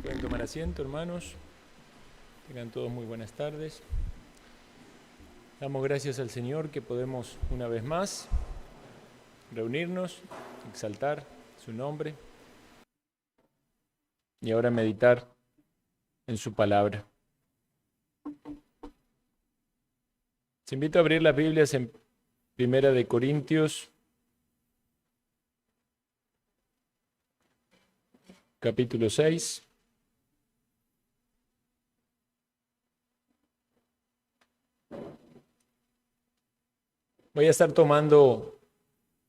Pueden tomar asiento, hermanos. Tengan todos muy buenas tardes. Damos gracias al Señor que podemos una vez más reunirnos, exaltar su nombre y ahora meditar en su palabra. Te invito a abrir las Biblias en Primera de Corintios, capítulo 6. Voy a estar tomando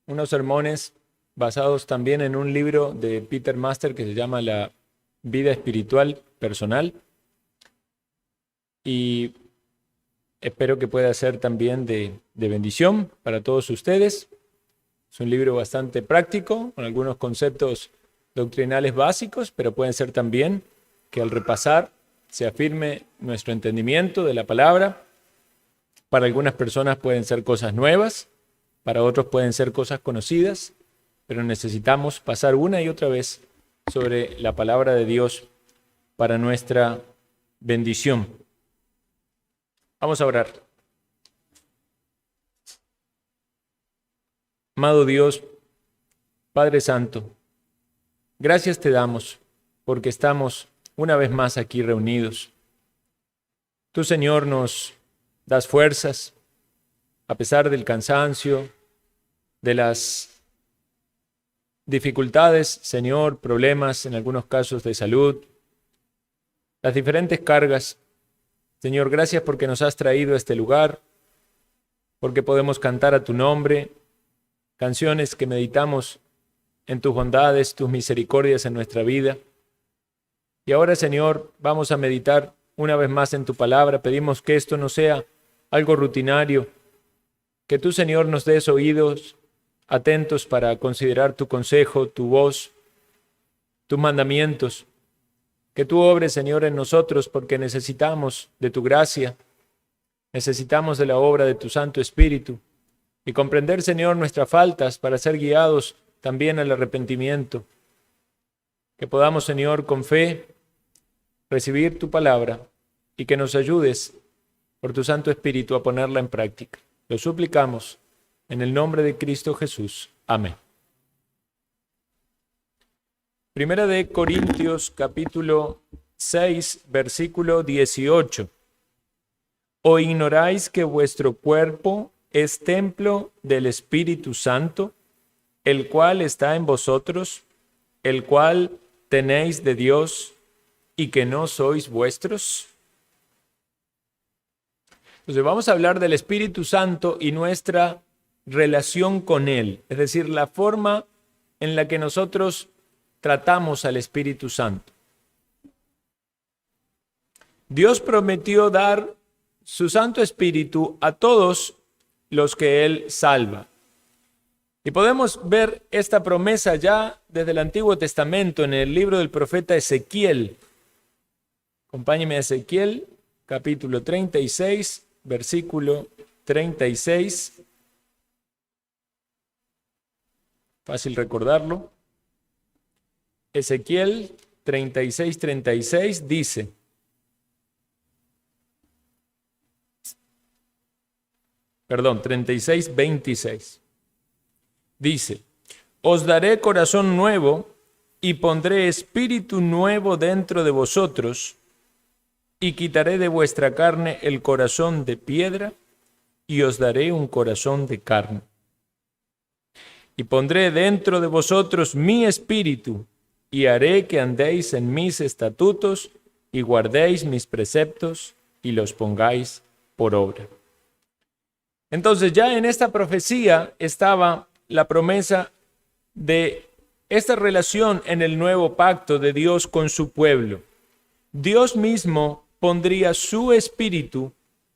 unos sermones basados también en un libro de Peter Master que se llama La vida espiritual personal. Y espero que pueda ser también de bendición para todos ustedes. Es un libro bastante práctico, con algunos conceptos doctrinales básicos, pero pueden ser también que al repasar se afirme nuestro entendimiento de la palabra. Para algunas personas pueden ser cosas nuevas, para otros pueden ser cosas conocidas, pero necesitamos pasar una y otra vez sobre la palabra de Dios para nuestra bendición. Vamos a orar. Amado Dios, Padre Santo, gracias te damos porque estamos una vez más aquí reunidos. Tú, Señor, nos das fuerzas a pesar del cansancio, de las dificultades, Señor, problemas en algunos casos de salud, las diferentes cargas. Señor, gracias porque nos has traído a este lugar, porque podemos cantar a tu nombre, canciones que meditamos en tus bondades, tus misericordias en nuestra vida. Y ahora, Señor, vamos a meditar una vez más en tu palabra. Pedimos que esto no sea algo rutinario, que tú, Señor, nos des oídos atentos para considerar tu consejo, tu voz, tus mandamientos. Que tú obres, Señor, en nosotros porque necesitamos de tu gracia, necesitamos de la obra de tu Santo Espíritu y comprender, Señor, nuestras faltas para ser guiados también al arrepentimiento. Que podamos, Señor, con fe recibir tu palabra y que nos ayudes por tu Santo Espíritu a ponerla en práctica. Lo suplicamos en el nombre de Cristo Jesús. Amén. Primera de Corintios, capítulo 6, versículo 18. ¿O ignoráis que vuestro cuerpo es templo del Espíritu Santo, el cual está en vosotros, el cual tenéis de Dios, y que no sois vuestros? Entonces vamos a hablar del Espíritu Santo y nuestra relación con Él, es decir, la forma en la que nosotros tratamos al Espíritu Santo. Dios prometió dar su Santo Espíritu a todos los que Él salva. Y podemos ver esta promesa ya desde el Antiguo Testamento en el libro del profeta Ezequiel. Acompáñeme a Ezequiel, capítulo 36, versículo 36. Fácil recordarlo. Ezequiel 36, 36 dice: Perdón, 36, 26. Dice: Os daré corazón nuevo y pondré espíritu nuevo dentro de vosotros, y quitaré de vuestra carne el corazón de piedra, y os daré un corazón de carne. Y pondré dentro de vosotros mi espíritu, y haré que andéis en mis estatutos, y guardéis mis preceptos, y los pongáis por obra. Entonces ya en esta profecía estaba la promesa de esta relación en el nuevo pacto de Dios con su pueblo. Dios mismo pondría su espíritu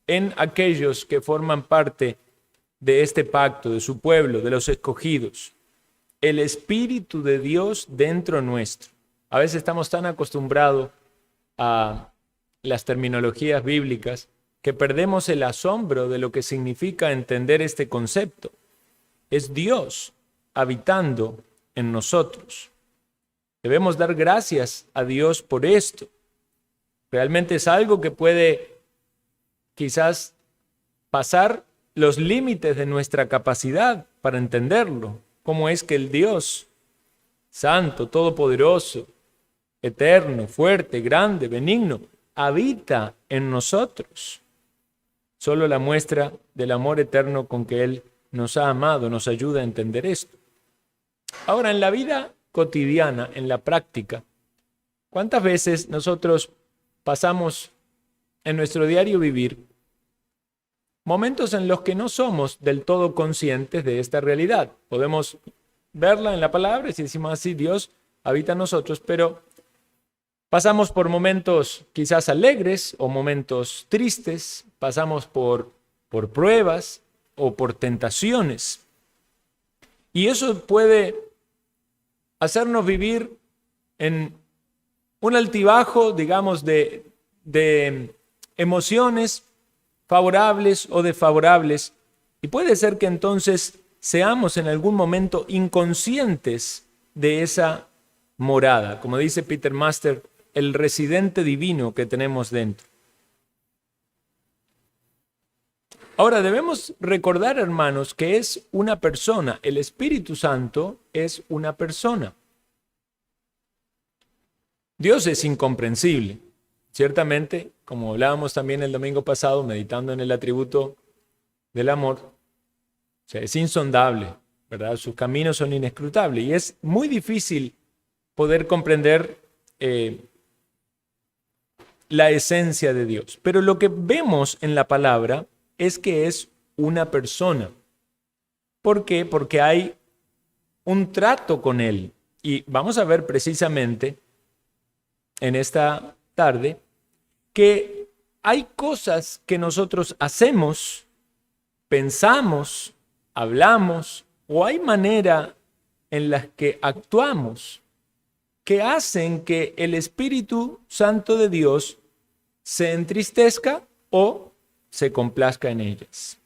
en aquellos que forman parte de este pacto, de su pueblo, de los escogidos. El Espíritu de Dios dentro nuestro. A veces estamos tan acostumbrados a las terminologías bíblicas que perdemos el asombro de lo que significa entender este concepto. Es Dios habitando en nosotros. Debemos dar gracias a Dios por esto. Realmente es algo que puede quizás pasar los límites de nuestra capacidad para entenderlo. Cómo es que el Dios santo, todopoderoso, eterno, fuerte, grande, benigno, habita en nosotros. Solo la muestra del amor eterno con que Él nos ha amado nos ayuda a entender esto. Ahora, en la vida cotidiana, en la práctica, ¿cuántas veces nosotros pasamos en nuestro diario vivir momentos en los que no somos del todo conscientes de esta realidad? Podemos verla en la palabra y si decimos así, Dios habita en nosotros, pero pasamos por momentos quizás alegres o momentos tristes, pasamos por pruebas o por tentaciones. Y eso puede hacernos vivir en un altibajo, digamos, de emociones favorables o desfavorables. Y puede ser que entonces seamos en algún momento inconscientes de esa morada, como dice Peter Master, el residente divino que tenemos dentro. Ahora debemos recordar, hermanos, que es una persona. El Espíritu Santo es una persona. Dios es incomprensible. Ciertamente, como hablábamos también el domingo pasado, meditando en el atributo del amor, o sea, es insondable, ¿verdad? Sus caminos son inescrutables y es muy difícil poder comprender la esencia de Dios. Pero lo que vemos en la palabra es que es una persona. ¿Por qué? Porque hay un trato con Él. Y vamos a ver precisamente en esta tarde que hay cosas que nosotros hacemos, pensamos, hablamos, o hay manera en las que actuamos que hacen que el Espíritu Santo de Dios se entristezca o se complazca en ellas.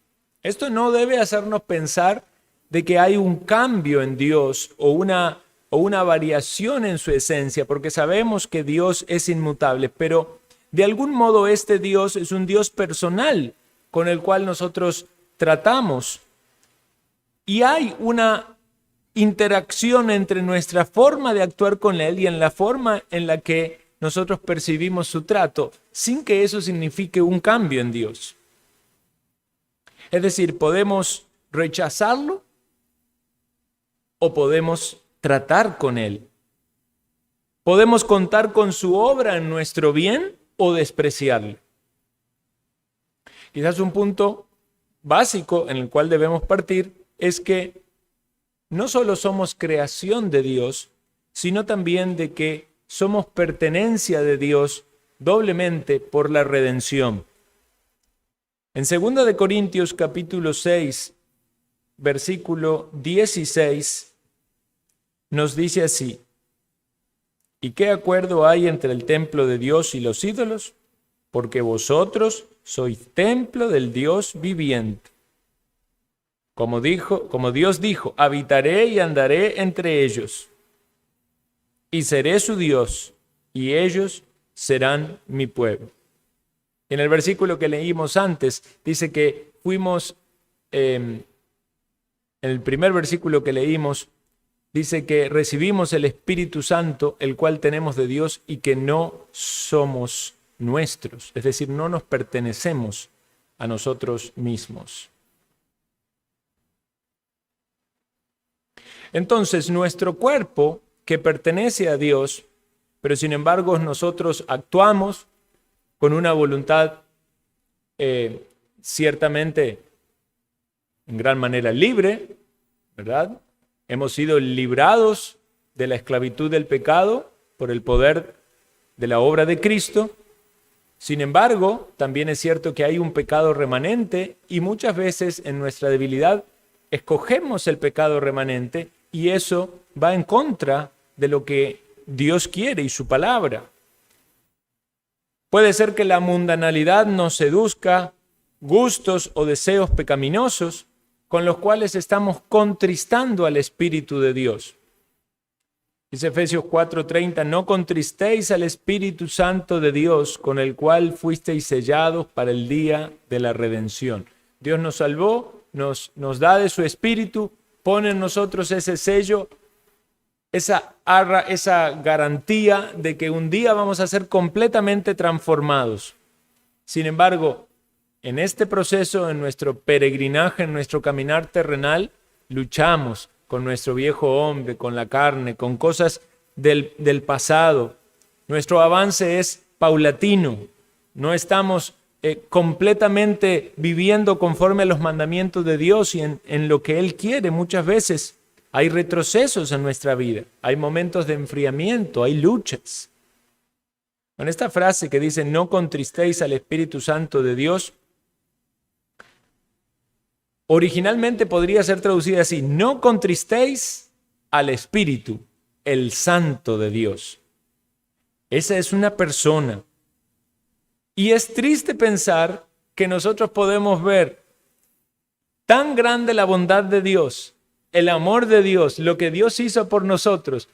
Esto no debe hacernos pensar de que hay un cambio en Dios o una variación en su esencia, porque sabemos que Dios es inmutable, pero de algún modo este Dios es un Dios personal con el cual nosotros tratamos. Y hay una interacción entre nuestra forma de actuar con Él y en la forma en la que nosotros percibimos su trato, sin que eso signifique un cambio en Dios. Es decir, podemos rechazarlo o podemos tratar con Él. Podemos contar con su obra en nuestro bien o despreciarlo. Quizás un punto básico en el cual debemos partir es que no solo somos creación de Dios, sino también de que somos pertenencia de Dios doblemente por la redención. En 2 de Corintios capítulo 6, versículo 16, nos dice así: ¿y qué acuerdo hay entre el templo de Dios y los ídolos? Porque vosotros sois templo del Dios viviente. Como Dios dijo, habitaré y andaré entre ellos, y seré su Dios, y ellos serán mi pueblo. En el versículo que leímos antes, dice que fuimos, en el primer versículo que leímos, dice que recibimos el Espíritu Santo, el cual tenemos de Dios y que no somos nuestros, es decir, no nos pertenecemos a nosotros mismos. Entonces, nuestro cuerpo, que pertenece a Dios, pero sin embargo nosotros actuamos con una voluntad ciertamente en gran manera libre, ¿verdad? Hemos sido librados de la esclavitud del pecado por el poder de la obra de Cristo. Sin embargo, también es cierto que hay un pecado remanente y muchas veces en nuestra debilidad escogemos el pecado remanente y eso va en contra de lo que Dios quiere y su palabra. Puede ser que la mundanalidad nos seduzca, gustos o deseos pecaminosos con los cuales estamos contristando al Espíritu de Dios. Dice Efesios 4:30, no contristéis al Espíritu Santo de Dios, con el cual fuisteis sellados para el día de la redención. Dios nos salvó, nos da de su Espíritu, pone en nosotros ese sello, esa garantía de que un día vamos a ser completamente transformados. Sin embargo, en este proceso, en nuestro peregrinaje, en nuestro caminar terrenal, luchamos con nuestro viejo hombre, con la carne, con cosas del pasado. Nuestro avance es paulatino. No estamos completamente viviendo conforme a los mandamientos de Dios y en lo que Él quiere. Muchas veces hay retrocesos en nuestra vida, hay momentos de enfriamiento, hay luchas. Con esta frase que dice, no contristéis al Espíritu Santo de Dios, originalmente podría ser traducida así, no contristéis al Espíritu, el Santo de Dios. Esa es una persona. Y es triste pensar que nosotros podemos ver tan grande la bondad de Dios, el amor de Dios, lo que Dios hizo por nosotros,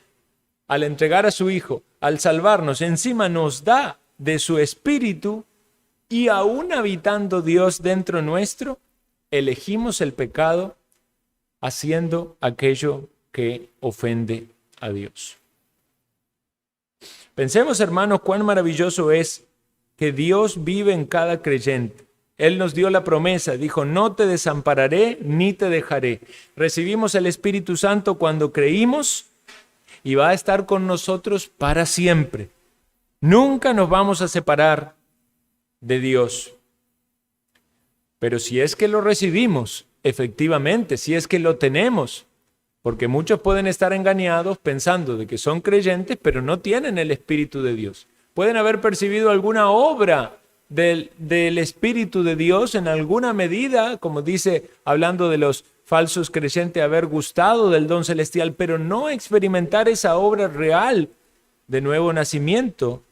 al entregar a su Hijo, al salvarnos, encima nos da de su Espíritu y aún habitando Dios dentro nuestro, elegimos el pecado haciendo aquello que ofende a Dios. Pensemos, hermanos, cuán maravilloso es que Dios vive en cada creyente. Él nos dio la promesa, dijo, no te desampararé ni te dejaré. Recibimos el Espíritu Santo cuando creímos y va a estar con nosotros para siempre. Nunca nos vamos a separar de Dios. Pero si es que lo recibimos, efectivamente, si es que lo tenemos, porque muchos pueden estar engañados pensando de que son creyentes, pero no tienen el Espíritu de Dios. Pueden haber percibido alguna obra del Espíritu de Dios en alguna medida, como dice, hablando de los falsos creyentes, haber gustado del don celestial, pero no experimentar esa obra real de nuevo nacimiento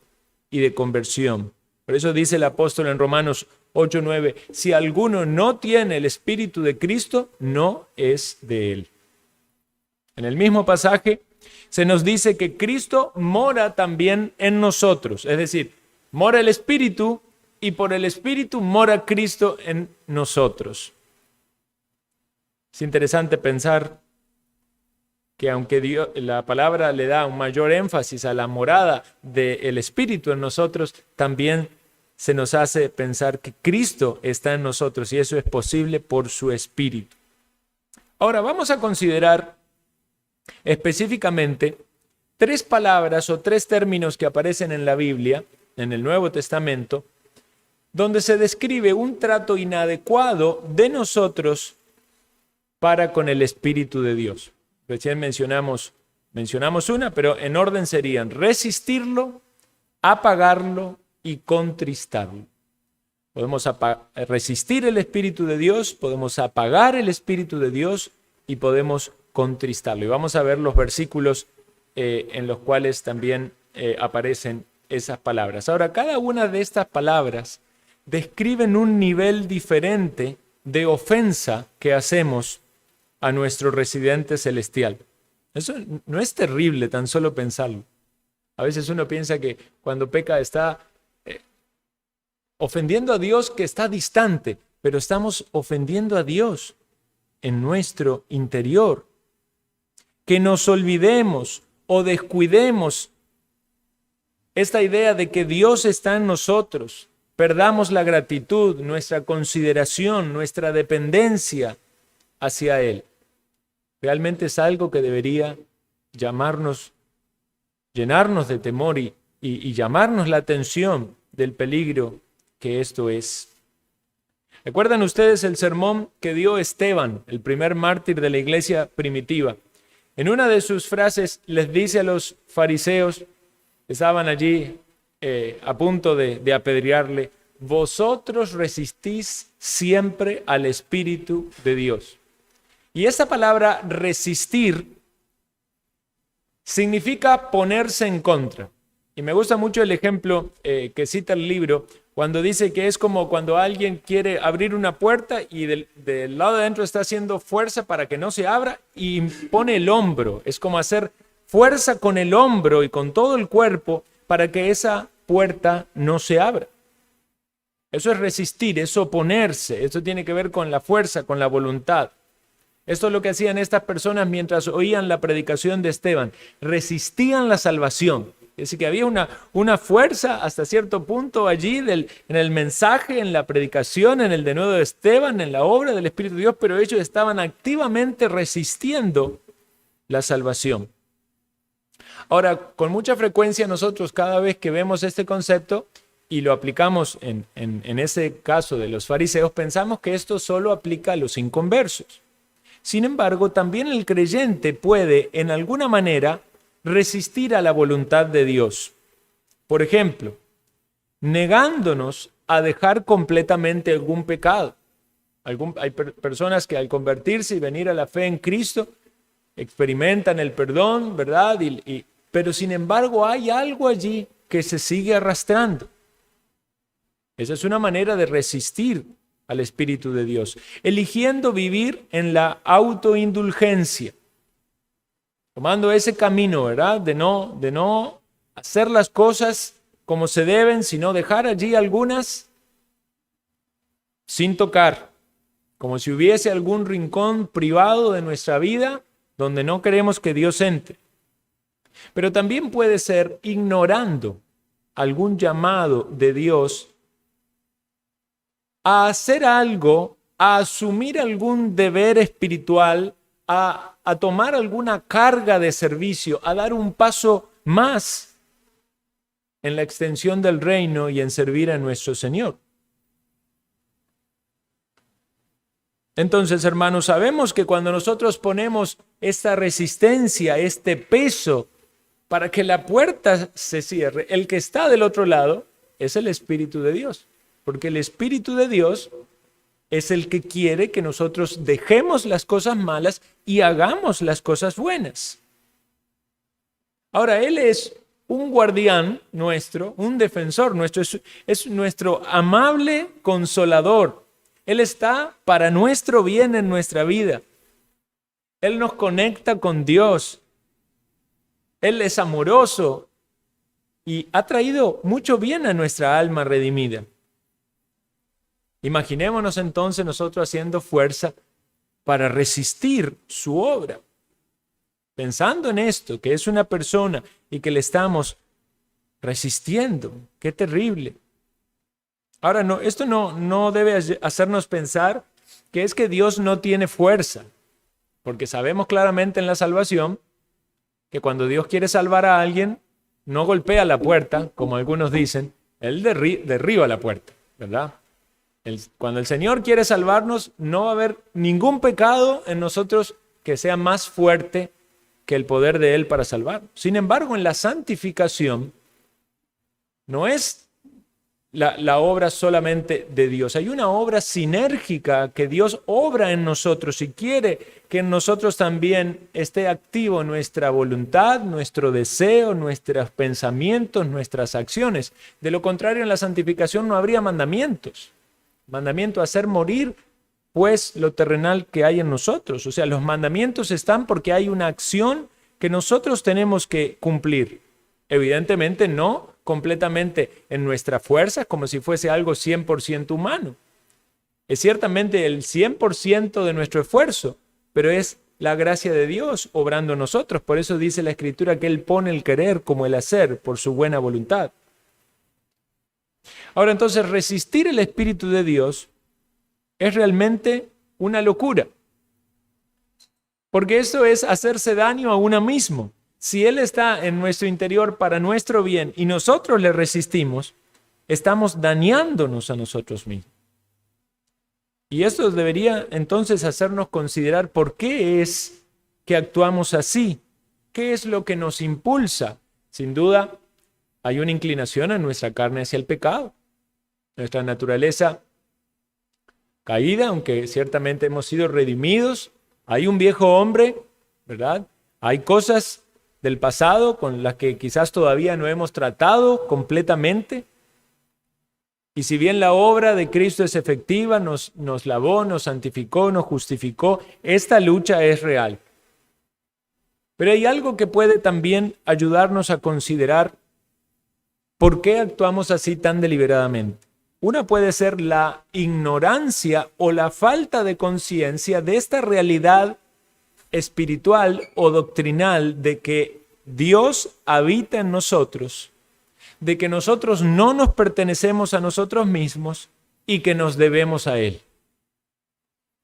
y de conversión. Por eso dice el apóstol en Romanos 8:9, si alguno no tiene el Espíritu de Cristo, no es de él. En el mismo pasaje se nos dice que Cristo mora también en nosotros, es decir, mora el Espíritu y por el Espíritu mora Cristo en nosotros. Es interesante pensar que aunque Dios, la palabra le da un mayor énfasis a la morada del Espíritu en nosotros, también se nos hace pensar que Cristo está en nosotros y eso es posible por su Espíritu. Ahora vamos a considerar específicamente 3 palabras o 3 términos que aparecen en la Biblia, en el Nuevo Testamento, donde se describe un trato inadecuado de nosotros para con el Espíritu de Dios. Recién mencionamos una, pero en orden serían resistirlo, apagarlo y contristarlo. Podemos resistir el Espíritu de Dios, podemos apagar el Espíritu de Dios y podemos contristarlo. Y vamos a ver los versículos en los cuales también aparecen esas palabras. Ahora, cada una de estas palabras describen un nivel diferente de ofensa que hacemos a nuestro residente celestial. Eso no es terrible tan solo pensarlo. A veces uno piensa que cuando peca está ofendiendo a Dios que está distante, pero estamos ofendiendo a Dios en nuestro interior. Que nos olvidemos o descuidemos esta idea de que Dios está en nosotros, perdamos la gratitud, nuestra consideración, nuestra dependencia hacia Él. Realmente es algo que debería llenarnos de temor y llamarnos la atención del peligro que esto es. ¿Recuerdan ustedes el sermón que dio Esteban, el primer mártir de la iglesia primitiva? En una de sus frases les dice a los fariseos que estaban allí a punto de apedrearle, vosotros resistís siempre al Espíritu de Dios. Y esa palabra resistir significa ponerse en contra. Y me gusta mucho el ejemplo que cita el libro, cuando dice que es como cuando alguien quiere abrir una puerta y del lado de adentro está haciendo fuerza para que no se abra y pone el hombro. Es como hacer fuerza con el hombro y con todo el cuerpo para que esa puerta no se abra. Eso es resistir, es oponerse, eso tiene que ver con la fuerza, con la voluntad. Esto es lo que hacían estas personas mientras oían la predicación de Esteban, resistían la salvación. Es decir, que había una fuerza hasta cierto punto allí en el mensaje, en la predicación, en el denuedo de Esteban, en la obra del Espíritu de Dios, pero ellos estaban activamente resistiendo la salvación. Ahora, con mucha frecuencia nosotros cada vez que vemos este concepto y lo aplicamos en ese caso de los fariseos, pensamos que esto solo aplica a los inconversos. Sin embargo, también el creyente puede, en alguna manera, resistir a la voluntad de Dios. Por ejemplo, negándonos a dejar completamente algún pecado. Hay personas que al convertirse y venir a la fe en Cristo, experimentan el perdón, ¿verdad? Pero sin embargo hay algo allí que se sigue arrastrando. Esa es una manera de resistir al Espíritu de Dios, eligiendo vivir en la autoindulgencia, tomando ese camino, ¿verdad? De no hacer las cosas como se deben, sino dejar allí algunas sin tocar, como si hubiese algún rincón privado de nuestra vida donde no queremos que Dios entre. Pero también puede ser ignorando algún llamado de Dios a hacer algo, a asumir algún deber espiritual, a tomar alguna carga de servicio, a dar un paso más en la extensión del reino y en servir a nuestro Señor. Entonces, hermanos, sabemos que cuando nosotros ponemos esta resistencia, este peso para que la puerta se cierre, el que está del otro lado es el Espíritu de Dios. Porque el Espíritu de Dios es el que quiere que nosotros dejemos las cosas malas y hagamos las cosas buenas. Ahora, Él es un guardián nuestro, un defensor nuestro, es nuestro amable consolador. Él está para nuestro bien en nuestra vida. Él nos conecta con Dios. Él es amoroso y ha traído mucho bien a nuestra alma redimida. Imaginémonos entonces nosotros haciendo fuerza para resistir su obra. Pensando en esto, que es una persona y que le estamos resistiendo. ¡Qué terrible! Ahora, esto no debe hacernos pensar que es que Dios no tiene fuerza, porque sabemos claramente en la salvación que cuando Dios quiere salvar a alguien, no golpea la puerta, como algunos dicen, Él derriba la puerta, ¿verdad? Cuando el Señor quiere salvarnos, no va a haber ningún pecado en nosotros que sea más fuerte que el poder de Él para salvar. Sin embargo, en la santificación no es la obra solamente de Dios. Hay una obra sinérgica que Dios obra en nosotros y quiere que en nosotros también esté activo nuestra voluntad, nuestro deseo, nuestros pensamientos, nuestras acciones. De lo contrario, en la santificación no habría mandamientos. Mandamiento, hacer morir, pues, lo terrenal que hay en nosotros. O sea, los mandamientos están porque hay una acción que nosotros tenemos que cumplir. Evidentemente no completamente en nuestra fuerza, como si fuese algo 100% humano. Es ciertamente el 100% de nuestro esfuerzo, pero es la gracia de Dios obrando en nosotros. Por eso dice la Escritura que Él pone el querer como el hacer por su buena voluntad. Ahora entonces, resistir el Espíritu de Dios es realmente una locura. Porque eso es hacerse daño a uno mismo. Si Él está en nuestro interior para nuestro bien y nosotros le resistimos, estamos dañándonos a nosotros mismos. Y esto debería entonces hacernos considerar por qué es que actuamos así. ¿Qué es lo que nos impulsa? Sin duda, hay una inclinación en nuestra carne hacia el pecado. Nuestra naturaleza caída, aunque ciertamente hemos sido redimidos, hay un viejo hombre, ¿verdad? Hay cosas del pasado con las que quizás todavía no hemos tratado completamente. Y si bien la obra de Cristo es efectiva, nos lavó, nos santificó, nos justificó, esta lucha es real. Pero hay algo que puede también ayudarnos a considerar por qué actuamos así tan deliberadamente. Una puede ser la ignorancia o la falta de conciencia de esta realidad espiritual o doctrinal de que Dios habita en nosotros, de que nosotros no nos pertenecemos a nosotros mismos y que nos debemos a Él.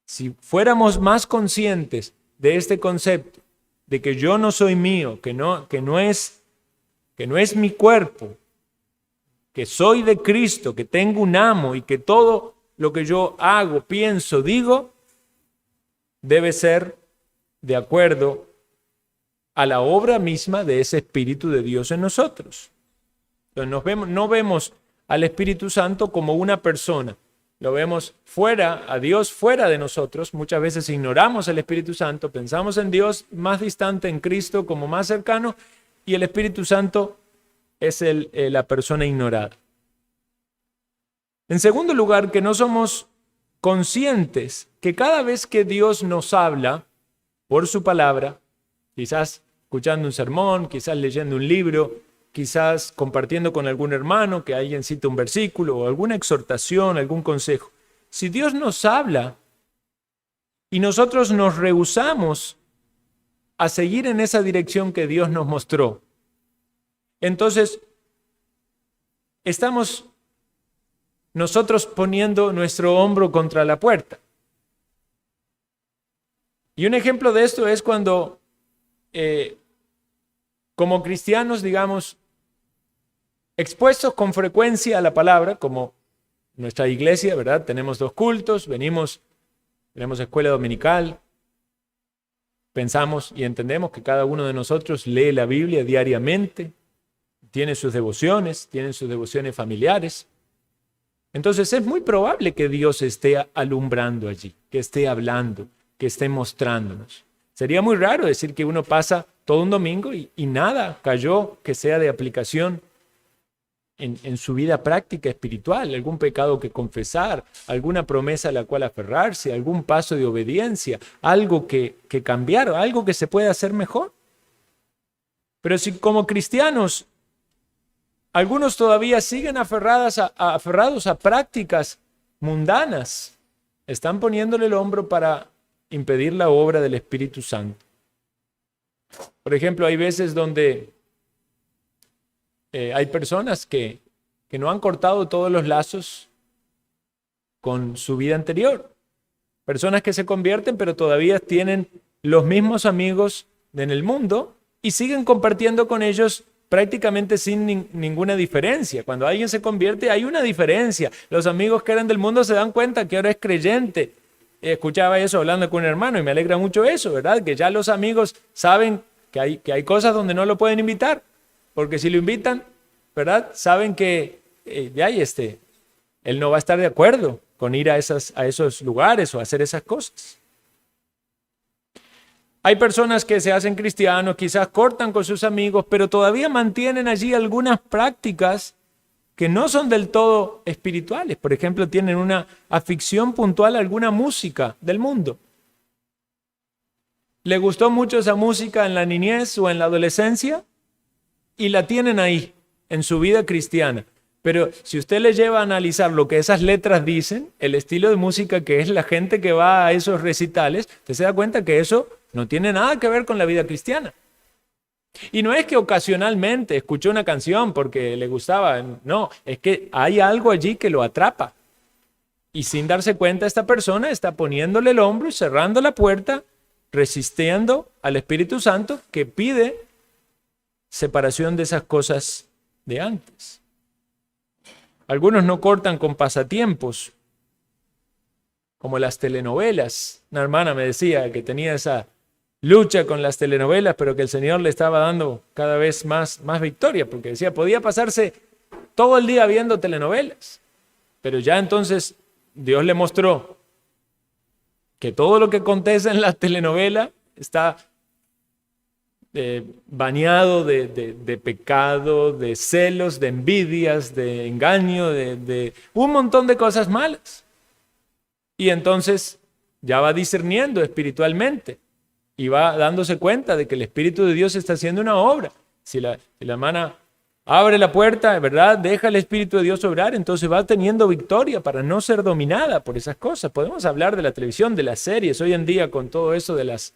Si fuéramos más conscientes de este concepto, de que yo no soy mío, que no es mi cuerpo, que soy de Cristo, que tengo un amo y que todo lo que yo hago, pienso, digo, debe ser de acuerdo a la obra misma de ese Espíritu de Dios en nosotros. Entonces no vemos al Espíritu Santo como una persona, lo vemos fuera, a Dios fuera de nosotros. Muchas veces ignoramos el Espíritu Santo, pensamos en Dios más distante, en Cristo como más cercano, y el Espíritu Santo es la persona ignorada. En segundo lugar, que no somos conscientes que cada vez que Dios nos habla por su palabra, quizás escuchando un sermón, quizás leyendo un libro, quizás compartiendo con algún hermano que alguien cita un versículo o alguna exhortación, algún consejo. Si Dios nos habla y nosotros nos rehusamos a seguir en esa dirección que Dios nos mostró, entonces estamos nosotros poniendo nuestro hombro contra la puerta. Y un ejemplo de esto es cuando como cristianos, digamos, expuestos con frecuencia a la palabra, como nuestra iglesia, ¿verdad? Tenemos 2 cultos, tenemos escuela dominical, pensamos y entendemos que cada uno de nosotros lee la Biblia diariamente, tiene sus devociones familiares. Entonces es muy probable que Dios esté alumbrando allí, que esté hablando, que esté mostrándonos. Sería muy raro decir que uno pasa todo un domingo y nada cayó que sea de aplicación en su vida práctica espiritual, algún pecado que confesar, alguna promesa a la cual aferrarse, algún paso de obediencia, algo que cambiar, algo que se puede hacer mejor. Pero si como cristianos algunos todavía siguen aferrados a prácticas mundanas, están poniéndole el hombro para impedir la obra del Espíritu Santo. Por ejemplo, hay veces donde hay personas que no han cortado todos los lazos con su vida anterior. Personas que se convierten, pero todavía tienen los mismos amigos en el mundo y siguen compartiendo con ellos prácticamente sin ninguna diferencia. Cuando alguien se convierte, hay una diferencia. Los amigos que eran del mundo se dan cuenta que ahora es creyente. Escuchaba eso hablando con un hermano y me alegra mucho eso, ¿verdad? Que ya los amigos saben que hay cosas donde no lo pueden invitar, porque si lo invitan, ¿verdad? Saben que él no va a estar de acuerdo con ir a esos lugares o hacer esas cosas. Hay personas que se hacen cristianos, quizás cortan con sus amigos, pero todavía mantienen allí algunas prácticas que no son del todo espirituales. Por ejemplo, tienen una afición puntual a alguna música del mundo. Le gustó mucho esa música en la niñez o en la adolescencia y la tienen ahí, en su vida cristiana. Pero si usted le lleva a analizar lo que esas letras dicen, el estilo de música que es la gente que va a esos recitales, usted se da cuenta que eso no tiene nada que ver con la vida cristiana. Y no es que ocasionalmente escuchó una canción porque le gustaba, no, es que hay algo allí que lo atrapa. Y sin darse cuenta, esta persona está poniéndole el hombro y cerrando la puerta, resistiendo al Espíritu Santo que pide separación de esas cosas de antes. Algunos no cortan con pasatiempos, como las telenovelas. Una hermana me decía que tenía esa lucha con las telenovelas, pero que el Señor le estaba dando cada vez más victoria, porque decía, podía pasarse todo el día viendo telenovelas, pero ya entonces Dios le mostró que todo lo que acontece en la telenovela está bañado de pecado, de celos, de envidias, de engaño, de un montón de cosas malas. Y entonces ya va discerniendo espiritualmente y va dándose cuenta de que el Espíritu de Dios está haciendo una obra. Si la hermana abre la puerta, ¿verdad? Deja el Espíritu de Dios obrar, entonces va teniendo victoria para no ser dominada por esas cosas. Podemos hablar de la televisión, de las series. Hoy en día con todo eso de las...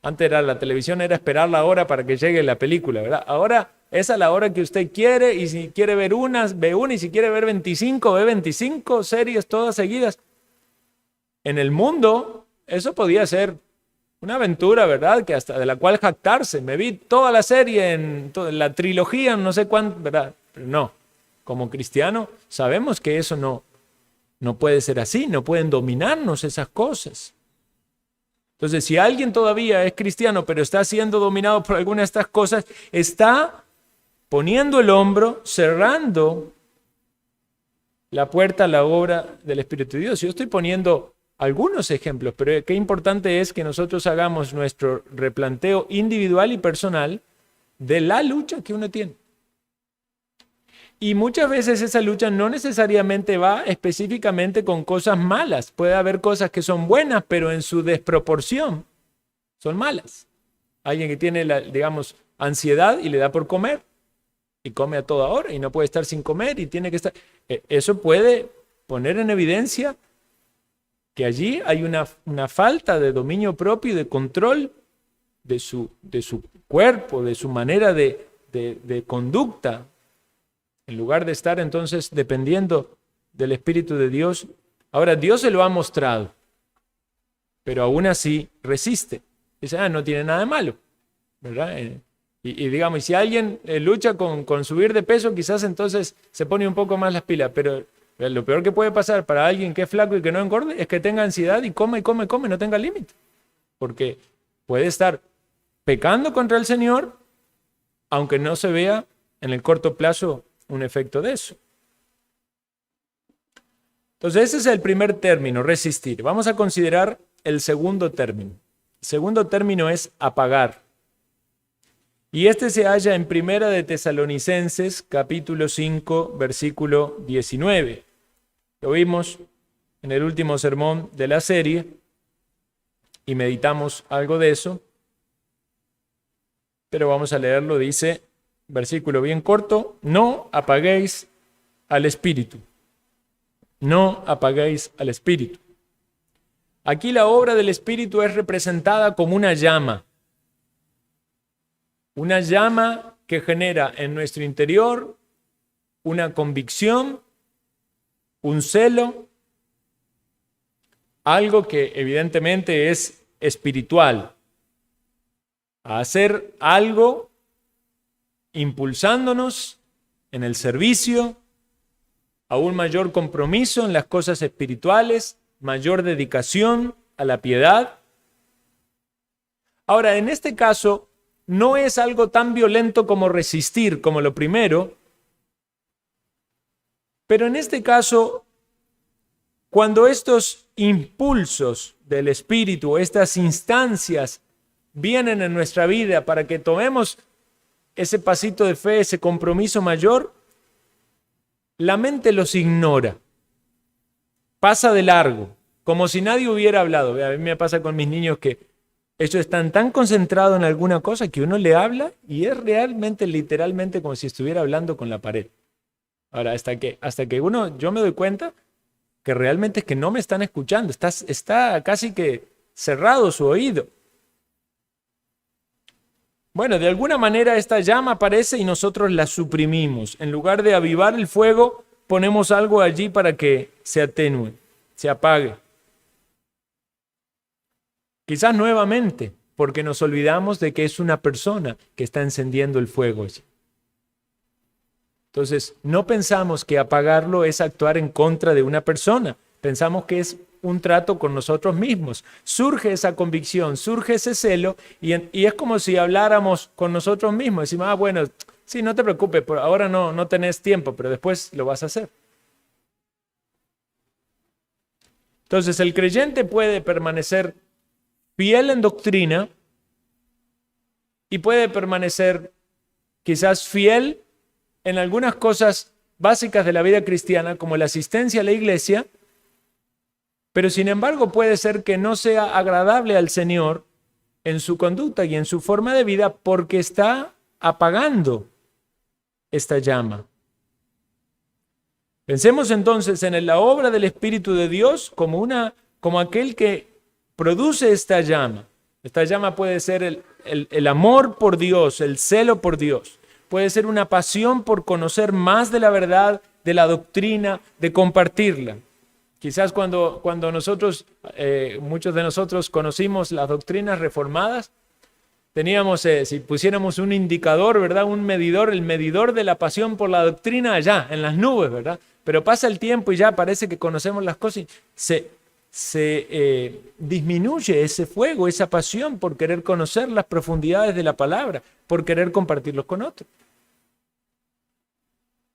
Antes la televisión era esperar la hora para que llegue la película, ¿verdad? Ahora esa es la hora que usted quiere, y si quiere ver una, ve una, y si quiere ver 25, ve 25 series todas seguidas. En el mundo eso podía ser una aventura, ¿verdad? Que hasta de la cual jactarse. Me vi toda la serie, en la trilogía, no sé cuánto, ¿verdad? Pero no, como cristiano sabemos que eso no puede ser así, no pueden dominarnos esas cosas. Entonces, si alguien todavía es cristiano, pero está siendo dominado por alguna de estas cosas, está poniendo el hombro, cerrando la puerta a la obra del Espíritu de Dios. Yo estoy poniendo algunos ejemplos, pero qué importante es que nosotros hagamos nuestro replanteo individual y personal de la lucha que uno tiene. Y muchas veces esa lucha no necesariamente va específicamente con cosas malas. Puede haber cosas que son buenas, pero en su desproporción son malas. Alguien que tiene, digamos, ansiedad y le da por comer, y come a toda hora, y no puede estar sin comer, y tiene que estar... Eso puede poner en evidencia que allí hay una falta de dominio propio y de control de su cuerpo, de su manera de conducta, en lugar de estar entonces dependiendo del Espíritu de Dios. Ahora, Dios se lo ha mostrado, pero aún así resiste. Dice, no tiene nada de malo, ¿verdad? Y digamos, y si alguien lucha con subir de peso, quizás entonces se pone un poco más las pilas, pero lo peor que puede pasar para alguien que es flaco y que no engorde es que tenga ansiedad y come, no tenga límite. Porque puede estar pecando contra el Señor, aunque no se vea en el corto plazo un efecto de eso. Entonces ese es el primer término, resistir. Vamos a considerar el segundo término. El segundo término es apagar. Y este se halla en Primera de Tesalonicenses, capítulo 5, versículo 19. Lo vimos en el último sermón de la serie y meditamos algo de eso, pero vamos a leerlo. Dice, versículo bien corto, no apaguéis al Espíritu. No apaguéis al Espíritu. Aquí la obra del Espíritu es representada como una llama que genera en nuestro interior una convicción, un celo, algo que evidentemente es espiritual, a hacer algo impulsándonos en el servicio, a un mayor compromiso en las cosas espirituales, mayor dedicación a la piedad. Ahora, en este caso, no es algo tan violento como resistir, como lo primero, pero en este caso, cuando estos impulsos del Espíritu, estas instancias vienen en nuestra vida para que tomemos ese pasito de fe, ese compromiso mayor, la mente los ignora, pasa de largo, como si nadie hubiera hablado. A mí me pasa con mis niños que ellos están tan concentrados en alguna cosa que uno le habla y es realmente, literalmente, como si estuviera hablando con la pared. Ahora, hasta que yo me doy cuenta que realmente es que no me están escuchando, está casi que cerrado su oído. Bueno, de alguna manera esta llama aparece y nosotros la suprimimos. En lugar de avivar el fuego, ponemos algo allí para que se atenúe, se apague. Quizás nuevamente, porque nos olvidamos de que es una persona que está encendiendo el fuego allí. Entonces, no pensamos que apagarlo es actuar en contra de una persona. Pensamos que es un trato con nosotros mismos. Surge esa convicción, surge ese celo y es como si habláramos con nosotros mismos. Decimos, bueno, sí, no te preocupes, por ahora no tenés tiempo, pero después lo vas a hacer. Entonces, el creyente puede permanecer fiel en doctrina y puede permanecer quizás fiel en algunas cosas básicas de la vida cristiana, como la asistencia a la iglesia, pero sin embargo puede ser que no sea agradable al Señor en su conducta y en su forma de vida porque está apagando esta llama. Pensemos entonces en la obra del Espíritu de Dios como aquel que produce esta llama. Esta llama puede ser el amor por Dios, el celo por Dios. Puede ser una pasión por conocer más de la verdad, de la doctrina, de compartirla. Quizás cuando nosotros, muchos de nosotros conocimos las doctrinas reformadas, teníamos, si pusiéramos un indicador, ¿verdad? Un medidor, el medidor de la pasión por la doctrina allá, en las nubes, ¿verdad? Pero pasa el tiempo y ya parece que conocemos las cosas y se disminuye ese fuego, esa pasión por querer conocer las profundidades de la palabra, por querer compartirlos con otros.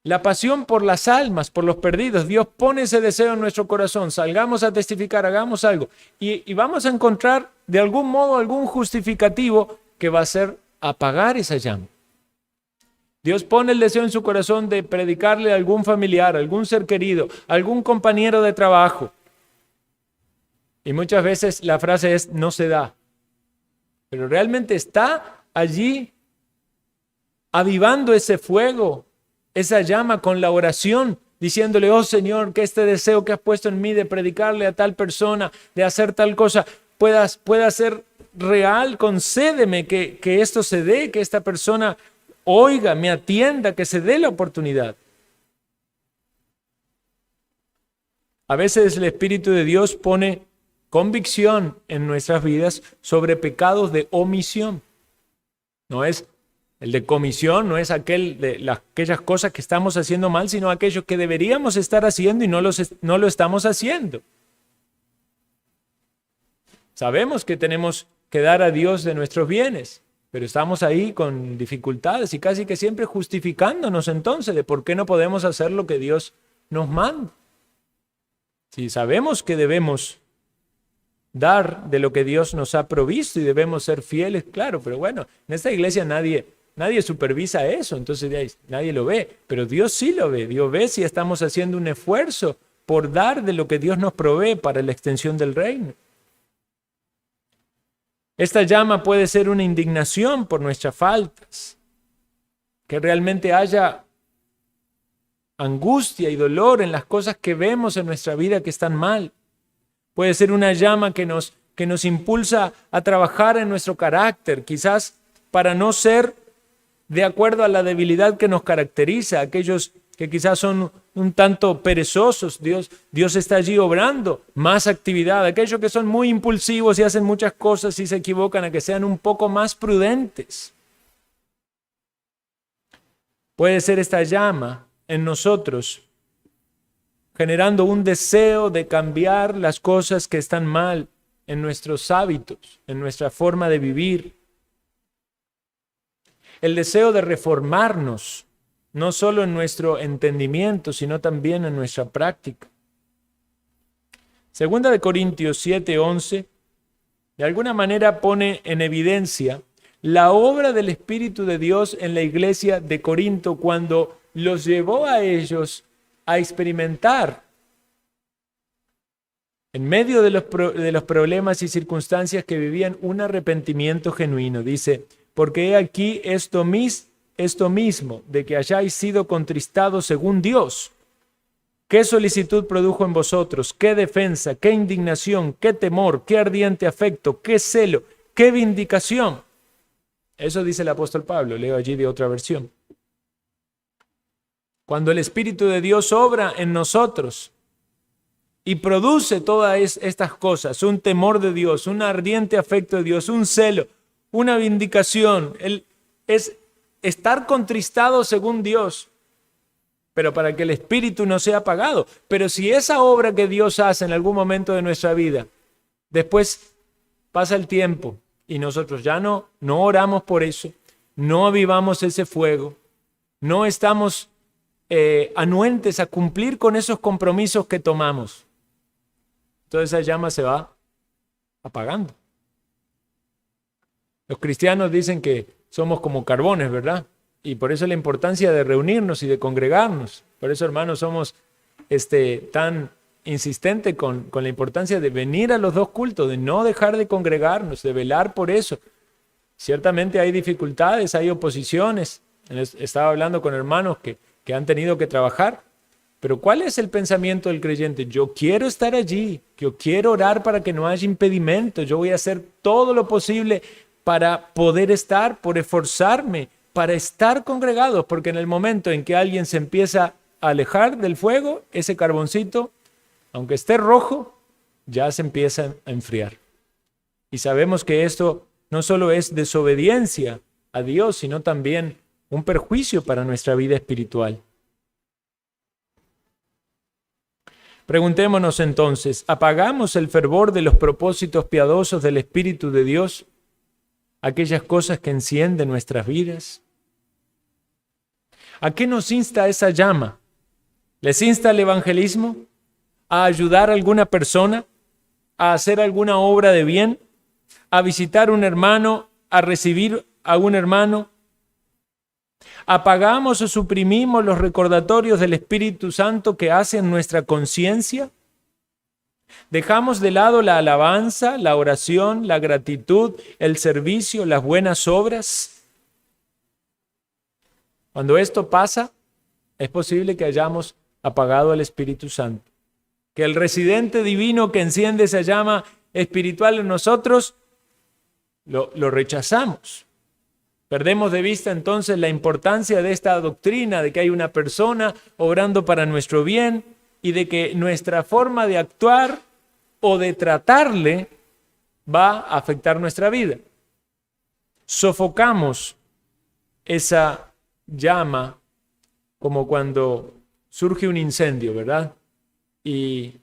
La pasión por las almas, por los perdidos. Dios pone ese deseo en nuestro corazón. Salgamos a testificar, hagamos algo. Y vamos a encontrar de algún modo algún justificativo que va a ser apagar esa llama. Dios pone el deseo en su corazón de predicarle a algún familiar, a algún ser querido, a algún compañero de trabajo. Y muchas veces la frase es no se da. Pero realmente está allí avivando ese fuego, esa llama con la oración, diciéndole, oh Señor, que este deseo que has puesto en mí de predicarle a tal persona, de hacer tal cosa, pueda ser real. Concédeme que esto se dé, que esta persona oiga, me atienda, que se dé la oportunidad. A veces el Espíritu de Dios pone convicción en nuestras vidas sobre pecados de omisión. No es el de comisión, no es aquellas cosas que estamos haciendo mal, sino aquellos que deberíamos estar haciendo y no lo estamos haciendo. Sabemos que tenemos que dar a Dios de nuestros bienes, pero estamos ahí con dificultades y casi que siempre justificándonos entonces de por qué no podemos hacer lo que Dios nos manda. Si sabemos que debemos dar de lo que Dios nos ha provisto y debemos ser fieles, claro, pero bueno, en esta iglesia nadie supervisa eso, entonces nadie lo ve, pero Dios sí lo ve. Dios ve si estamos haciendo un esfuerzo por dar de lo que Dios nos provee para la extensión del reino. Esta llama puede ser una indignación por nuestras faltas, que realmente haya angustia y dolor en las cosas que vemos en nuestra vida que están mal. Puede ser una llama que nos impulsa a trabajar en nuestro carácter, quizás para no ser de acuerdo a la debilidad que nos caracteriza, aquellos que quizás son un tanto perezosos. Dios está allí obrando más actividad. Aquellos que son muy impulsivos y hacen muchas cosas y se equivocan, a que sean un poco más prudentes. Puede ser esta llama en nosotros generando un deseo de cambiar las cosas que están mal en nuestros hábitos, en nuestra forma de vivir. El deseo de reformarnos, no solo en nuestro entendimiento, sino también en nuestra práctica. Segunda de Corintios 7:11, de alguna manera pone en evidencia la obra del Espíritu de Dios en la iglesia de Corinto cuando los llevó a ellos a experimentar en medio de los problemas y circunstancias que vivían un arrepentimiento genuino. Dice, porque he aquí esto mismo, de que hayáis sido contristados según Dios. ¿Qué solicitud produjo en vosotros? ¿Qué defensa? ¿Qué indignación? ¿Qué temor? ¿Qué ardiente afecto? ¿Qué celo? ¿Qué vindicación? Eso dice el apóstol Pablo, leo allí de otra versión. Cuando el Espíritu de Dios obra en nosotros y produce todas estas cosas, un temor de Dios, un ardiente afecto de Dios, un celo, una vindicación, es estar contristado según Dios, pero para que el Espíritu no sea apagado. Pero si esa obra que Dios hace en algún momento de nuestra vida, después pasa el tiempo y nosotros ya no oramos por eso, no avivamos ese fuego, no estamos anuentes a cumplir con esos compromisos que tomamos, toda esa llama se va apagando. Los cristianos dicen que somos como carbones, ¿verdad? Y por eso la importancia de reunirnos y de congregarnos. Por eso, hermanos, somos tan insistente con la importancia de venir a los dos cultos, de no dejar de congregarnos, de velar por eso. Ciertamente hay dificultades, hay oposiciones. Estaba hablando con hermanos que han tenido que trabajar. Pero ¿cuál es el pensamiento del creyente? Yo quiero estar allí, yo quiero orar para que no haya impedimento, yo voy a hacer todo lo posible para poder estar, por esforzarme, para estar congregados, porque en el momento en que alguien se empieza a alejar del fuego, ese carboncito, aunque esté rojo, ya se empieza a enfriar. Y sabemos que esto no solo es desobediencia a Dios, sino también un perjuicio para nuestra vida espiritual. Preguntémonos entonces, ¿apagamos el fervor de los propósitos piadosos del Espíritu de Dios? Aquellas cosas que encienden nuestras vidas. ¿A qué nos insta esa llama? ¿Les insta el evangelismo? ¿A ayudar a alguna persona? ¿A hacer alguna obra de bien? ¿A visitar a un hermano? ¿A recibir a un hermano? ¿Apagamos o suprimimos los recordatorios del Espíritu Santo que hacen nuestra conciencia? ¿Dejamos de lado la alabanza, la oración, la gratitud, el servicio, las buenas obras? Cuando esto pasa, es posible que hayamos apagado al Espíritu Santo. Que el residente divino que enciende esa llama espiritual en nosotros, lo rechazamos. Perdemos de vista entonces la importancia de esta doctrina, de que hay una persona obrando para nuestro bien y de que nuestra forma de actuar o de tratarle va a afectar nuestra vida. Sofocamos esa llama como cuando surge un incendio, ¿verdad? Y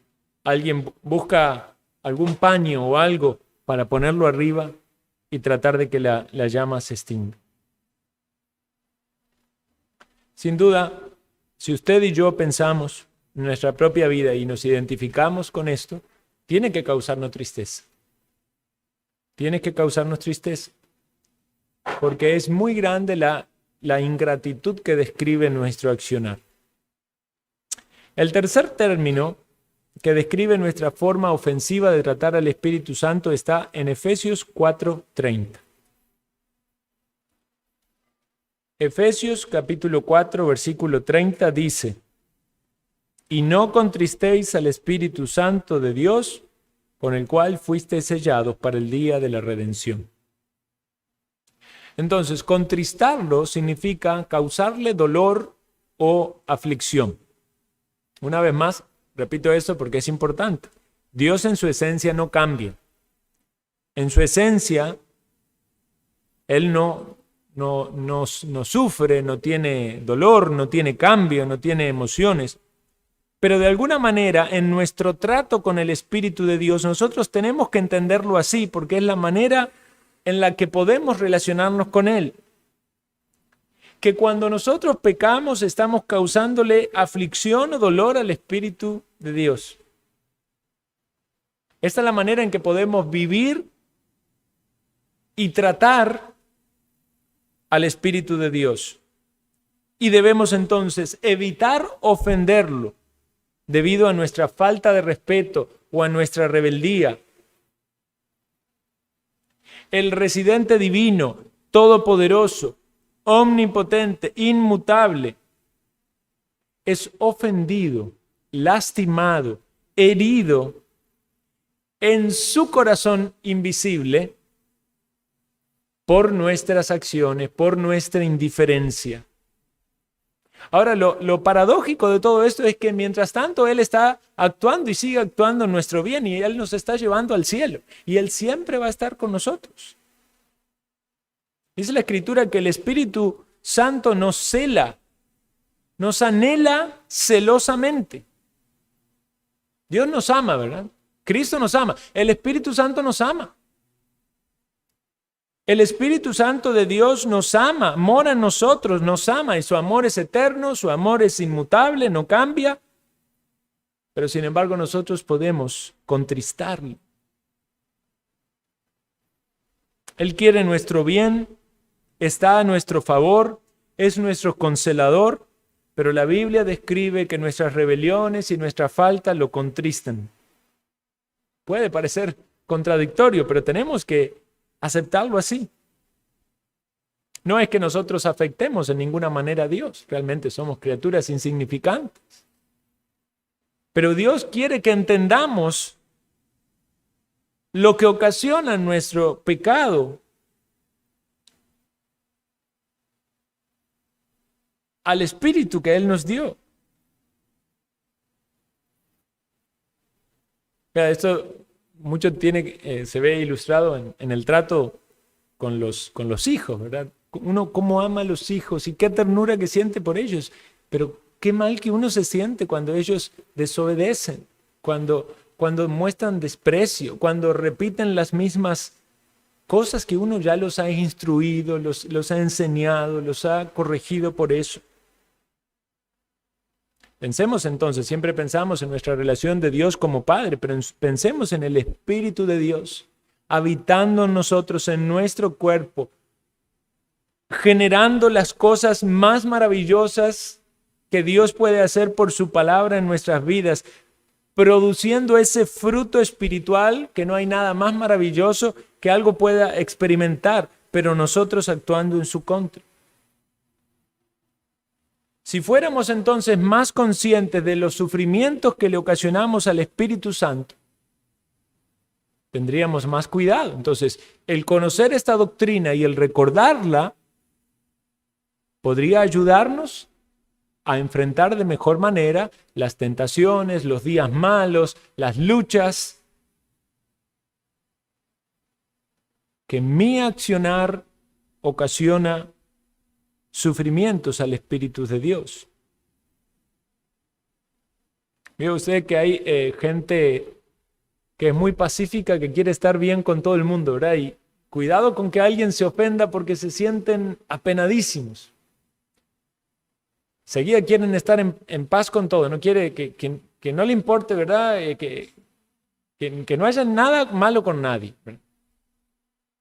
alguien busca algún paño o algo para ponerlo arriba y tratar de que la llama se extinga. Sin duda, si usted y yo pensamos en nuestra propia vida y nos identificamos con esto, tiene que causarnos tristeza. Tiene que causarnos tristeza, porque es muy grande la ingratitud que describe nuestro accionar. El tercer término que describe nuestra forma ofensiva de tratar al Espíritu Santo está en Efesios 4:30. Efesios capítulo 4, versículo 30 dice: y no contristéis al Espíritu Santo de Dios, con el cual fuisteis sellados para el día de la redención. Entonces, contristarlo significa causarle dolor o aflicción. Una vez más, repito esto porque es importante. Dios en su esencia no cambia. En su esencia, Él no sufre, no tiene dolor, no tiene cambio, no tiene emociones. Pero de alguna manera, en nuestro trato con el Espíritu de Dios, nosotros tenemos que entenderlo así, porque es la manera en la que podemos relacionarnos con Él. Que cuando nosotros pecamos, estamos causándole aflicción o dolor al Espíritu de Dios. Esta es la manera en que podemos vivir y tratar al Espíritu de Dios. Y debemos entonces evitar ofenderlo debido a nuestra falta de respeto o a nuestra rebeldía. El residente divino, todopoderoso, omnipotente, inmutable, es ofendido, lastimado, herido en su corazón invisible por nuestras acciones, por nuestra indiferencia. Ahora, lo paradójico de todo esto es que mientras tanto Él está actuando y sigue actuando en nuestro bien y Él nos está llevando al cielo y Él siempre va a estar con nosotros. Dice la Escritura que el Espíritu Santo nos cela, nos anhela celosamente. Dios nos ama, ¿verdad? Cristo nos ama, el Espíritu Santo nos ama. El Espíritu Santo de Dios nos ama, mora en nosotros, nos ama y su amor es eterno, su amor es inmutable, no cambia. Pero sin embargo nosotros podemos contristarlo. Él quiere nuestro bien, está a nuestro favor, es nuestro consolador, pero la Biblia describe que nuestras rebeliones y nuestras faltas lo contristan. Puede parecer contradictorio, pero tenemos que aceptarlo así. No es que nosotros afectemos en ninguna manera a Dios, realmente somos criaturas insignificantes. Pero Dios quiere que entendamos lo que ocasiona nuestro pecado al Espíritu que Él nos dio. Mira, esto mucho se ve ilustrado en el trato con los hijos, ¿verdad? Uno cómo ama a los hijos y qué ternura que siente por ellos, pero qué mal que uno se siente cuando ellos desobedecen, cuando muestran desprecio, cuando repiten las mismas cosas que uno ya los ha instruido, los ha enseñado, los ha corregido por eso. Pensemos entonces, siempre pensamos en nuestra relación de Dios como Padre, pero pensemos en el Espíritu de Dios habitando en nosotros, en nuestro cuerpo, generando las cosas más maravillosas que Dios puede hacer por su palabra en nuestras vidas, produciendo ese fruto espiritual que no hay nada más maravilloso que algo pueda experimentar, pero nosotros actuando en su contra. Si fuéramos entonces más conscientes de los sufrimientos que le ocasionamos al Espíritu Santo, tendríamos más cuidado. Entonces, el conocer esta doctrina y el recordarla podría ayudarnos a enfrentar de mejor manera las tentaciones, los días malos, las luchas, que mi accionar ocasiona sufrimientos al Espíritu de Dios. Ve usted que hay gente que es muy pacífica, que quiere estar bien con todo el mundo, ¿verdad? Y cuidado con que alguien se ofenda porque se sienten apenadísimos. Seguida quieren estar en paz con todo, no quiere que no le importe, ¿verdad? Que no haya nada malo con nadie, ¿verdad?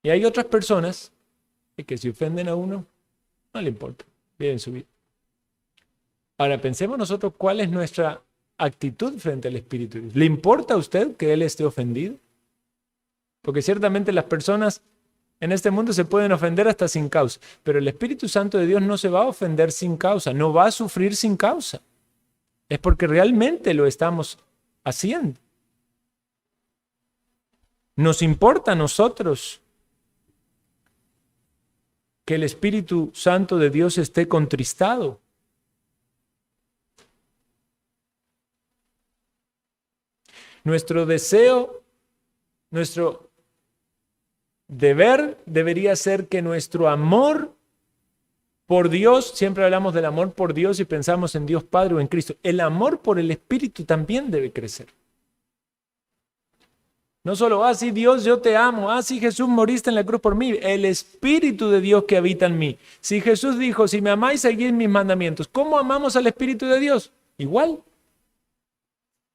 Y hay otras personas que si ofenden a uno, no le importa, viven su vida. Ahora pensemos nosotros cuál es nuestra actitud frente al Espíritu de Dios. ¿Le importa a usted que Él esté ofendido? Porque ciertamente las personas en este mundo se pueden ofender hasta sin causa, pero el Espíritu Santo de Dios no se va a ofender sin causa, no va a sufrir sin causa. Es porque realmente lo estamos haciendo. Nos importa a nosotros que el Espíritu Santo de Dios esté contristado. Nuestro deseo, nuestro deber debería ser que nuestro amor por Dios, siempre hablamos del amor por Dios y pensamos en Dios Padre o en Cristo, el amor por el Espíritu también debe crecer. No solo, sí Dios, yo te amo, sí Jesús, moriste en la cruz por mí, el Espíritu de Dios que habita en mí. Si Jesús dijo, si me amáis, seguid mis mandamientos, ¿cómo amamos al Espíritu de Dios? Igual,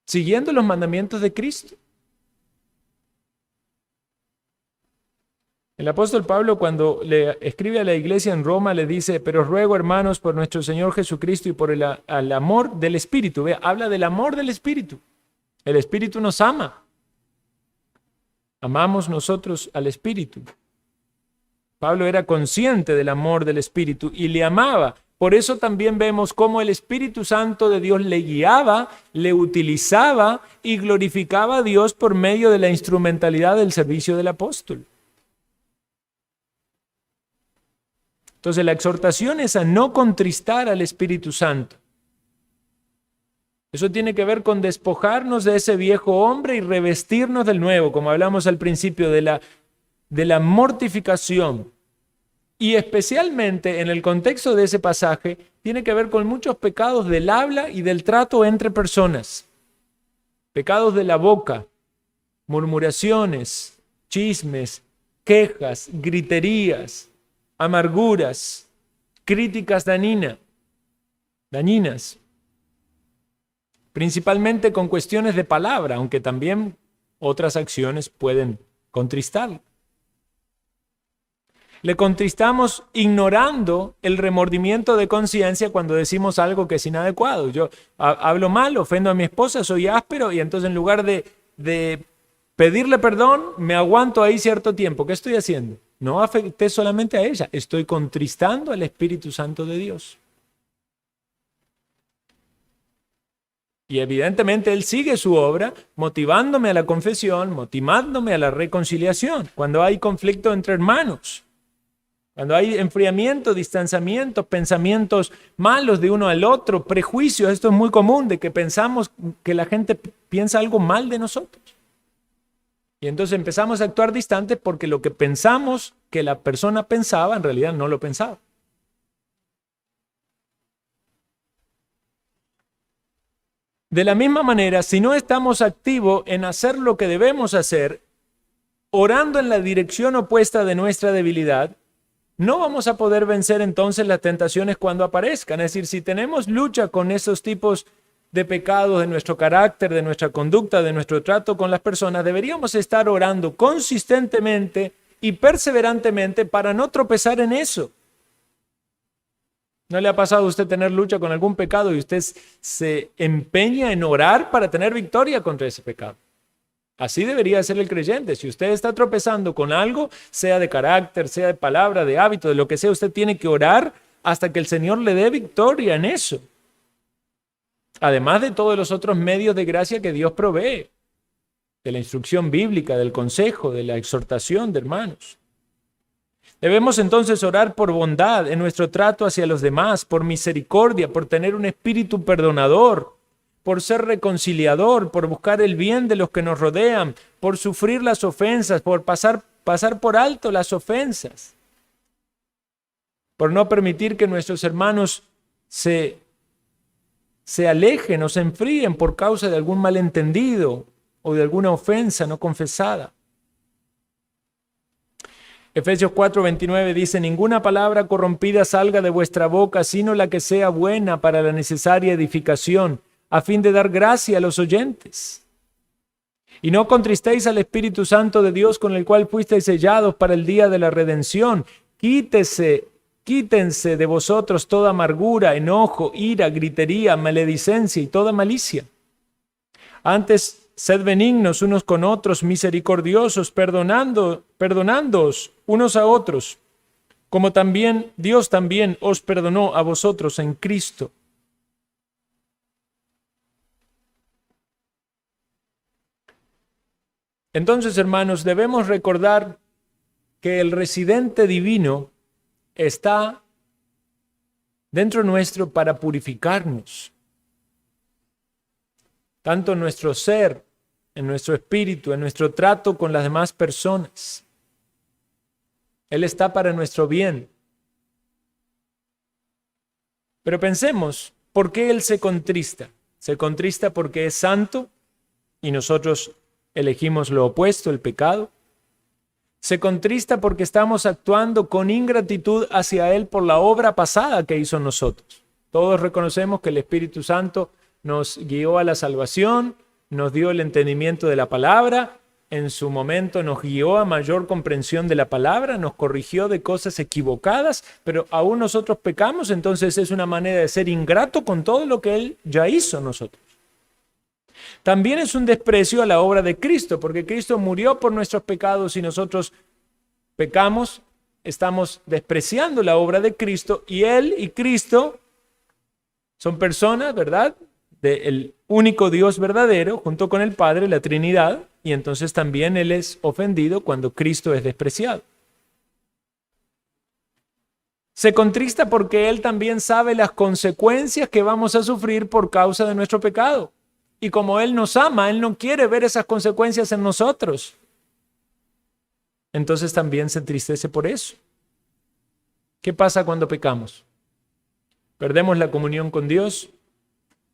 siguiendo los mandamientos de Cristo. El apóstol Pablo, cuando le escribe a la iglesia en Roma, le dice, pero os ruego, hermanos, por nuestro Señor Jesucristo y por el amor del Espíritu. Vea, habla del amor del Espíritu. El Espíritu nos ama. Amamos nosotros al Espíritu. Pablo era consciente del amor del Espíritu y le amaba. Por eso también vemos cómo el Espíritu Santo de Dios le guiaba, le utilizaba y glorificaba a Dios por medio de la instrumentalidad del servicio del apóstol. Entonces la exhortación es a no contristar al Espíritu Santo. Eso tiene que ver con despojarnos de ese viejo hombre y revestirnos del nuevo, como hablamos al principio, de la mortificación. Y especialmente en el contexto de ese pasaje, tiene que ver con muchos pecados del habla y del trato entre personas. Pecados de la boca, murmuraciones, chismes, quejas, griterías, amarguras, críticas dañinas. Principalmente con cuestiones de palabra, aunque también otras acciones pueden contristar. Le contristamos ignorando el remordimiento de conciencia cuando decimos algo que es inadecuado. Yo hablo mal, ofendo a mi esposa, soy áspero y entonces en lugar de pedirle perdón, me aguanto ahí cierto tiempo. ¿Qué estoy haciendo? No afecté solamente a ella, estoy contristando al Espíritu Santo de Dios. Y evidentemente Él sigue su obra, motivándome a la confesión, motivándome a la reconciliación, cuando hay conflicto entre hermanos. Cuando hay enfriamiento, distanciamiento, pensamientos malos de uno al otro, prejuicios, esto es muy común, de que pensamos que la gente piensa algo mal de nosotros. Y entonces empezamos a actuar distante porque lo que pensamos que la persona pensaba, en realidad no lo pensaba. De la misma manera, si no estamos activos en hacer lo que debemos hacer, orando en la dirección opuesta de nuestra debilidad, no vamos a poder vencer entonces las tentaciones cuando aparezcan. Es decir, si tenemos lucha con esos tipos de pecados de nuestro carácter, de nuestra conducta, de nuestro trato con las personas, deberíamos estar orando consistentemente y perseverantemente para no tropezar en eso. ¿No le ha pasado a usted tener lucha con algún pecado y usted se empeña en orar para tener victoria contra ese pecado? Así debería ser el creyente. Si usted está tropezando con algo, sea de carácter, sea de palabra, de hábito, de lo que sea, usted tiene que orar hasta que el Señor le dé victoria en eso. Además de todos los otros medios de gracia que Dios provee, de la instrucción bíblica, del consejo, de la exhortación de hermanos. Debemos entonces orar por bondad en nuestro trato hacia los demás, por misericordia, por tener un espíritu perdonador, por ser reconciliador, por buscar el bien de los que nos rodean, por sufrir las ofensas, por pasar por alto las ofensas, por no permitir que nuestros hermanos se alejen o se enfríen por causa de algún malentendido o de alguna ofensa no confesada. Efesios 4:29 dice: ninguna palabra corrompida salga de vuestra boca, sino la que sea buena para la necesaria edificación, a fin de dar gracia a los oyentes. Y no contristéis al Espíritu Santo de Dios, con el cual fuisteis sellados para el día de la redención. Quítense de vosotros toda amargura, enojo, ira, gritería, maledicencia y toda malicia. Antes, sed benignos unos con otros, misericordiosos, perdonándoos unos a otros, como también Dios también os perdonó a vosotros en Cristo. Entonces, hermanos, debemos recordar que el residente divino está dentro nuestro para purificarnos, tanto en nuestro ser, en nuestro espíritu, en nuestro trato con las demás personas. Él está para nuestro bien. Pero pensemos, ¿por qué Él se contrista? Se contrista porque es santo y nosotros elegimos lo opuesto, el pecado. Se contrista porque estamos actuando con ingratitud hacia Él por la obra pasada que hizo en nosotros. Todos reconocemos que el Espíritu Santo nos guió a la salvación, nos dio el entendimiento de la palabra, en su momento nos guió a mayor comprensión de la palabra, nos corrigió de cosas equivocadas, pero aún nosotros pecamos, entonces es una manera de ser ingrato con todo lo que Él ya hizo en nosotros. También es un desprecio a la obra de Cristo, porque Cristo murió por nuestros pecados y nosotros pecamos, estamos despreciando la obra de Cristo, y Él y Cristo son personas, ¿verdad?, del único Dios verdadero, junto con el Padre, la Trinidad, y entonces también Él es ofendido cuando Cristo es despreciado. Se contrista porque Él también sabe las consecuencias que vamos a sufrir por causa de nuestro pecado. Y como Él nos ama, Él no quiere ver esas consecuencias en nosotros. Entonces también se entristece por eso. ¿Qué pasa cuando pecamos? Perdemos la comunión con Dios.